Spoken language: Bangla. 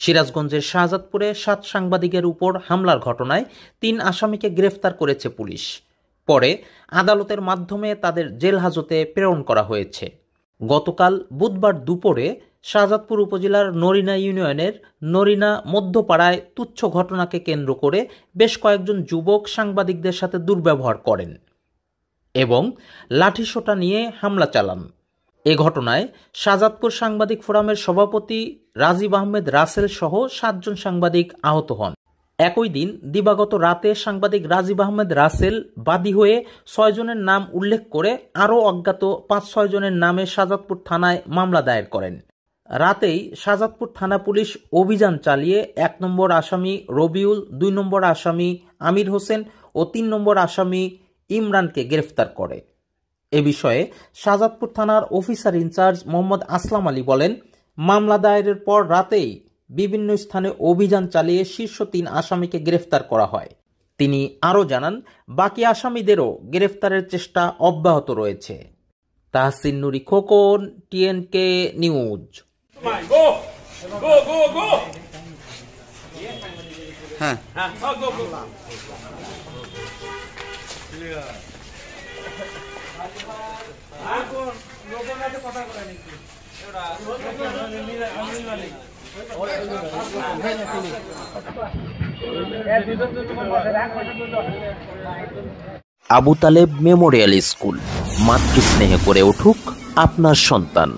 সিরাজগঞ্জের শাহজাদপুরে 7 সাংবাদিকের উপর হামলার ঘটনায় 3 আসামিকে গ্রেফতার করেছে পুলিশ। পরে আদালতের মাধ্যমে তাদের জেল হাজতে প্রেরণ করা হয়েছে। গতকাল বুধবার দুপুরে শাহজাদপুর উপজেলার নরিনা ইউনিয়নের নরিনা মধ্যপাড়ায় তুচ্ছ ঘটনাকে কেন্দ্র করে বেশ কয়েকজন যুবক সাংবাদিকদের সাথে দুর্ব্যবহার করেন এবং লাঠিসোঁটা নিয়ে হামলা চালান। এ ঘটনায় শাহজাদপুর সাংবাদিক ফোরামের সভাপতি রাজীব আহমেদ রাসেল সহ 7 জন সাংবাদিক আহত হন। একই দিন দিবাগত রাতে সাংবাদিক রাজীব আহমেদ রাসেল বাদী হয়ে 6 জনের নাম উল্লেখ করে আরও অজ্ঞাত 5-6 জনের নামে শাহজাদপুর থানায় মামলা দায়ের করেন। রাতেই শাহজাদপুর থানা পুলিশ অভিযান চালিয়ে 1 নম্বর আসামি রবিউল, 2 নম্বর আসামি আমির হোসেন ও 3 নম্বর আসামি ইমরানকে গ্রেফতার করে। এ বিষয়ে শাহজাদপুর থানার অফিসার ইনচার্জ মোহাম্মদ আসলাম আলী বলেন, মামলা দায়েরের পর রাতেই বিভিন্ন স্থানে অভিযান চালিয়ে শীর্ষ 3 আসামিকে গ্রেফতার করা হয়। তিনি আরও জানান, বাকি আসামিদেরও গ্রেফতারের চেষ্টা অব্যাহত রয়েছে। তাহসিন নুরি খোকন, TNK নিউজ। হ্যাঁ আবু তালেব মেমোরিয়াল স্কুল, মাতৃস্নেহে করে উঠুক আপনার সন্তান।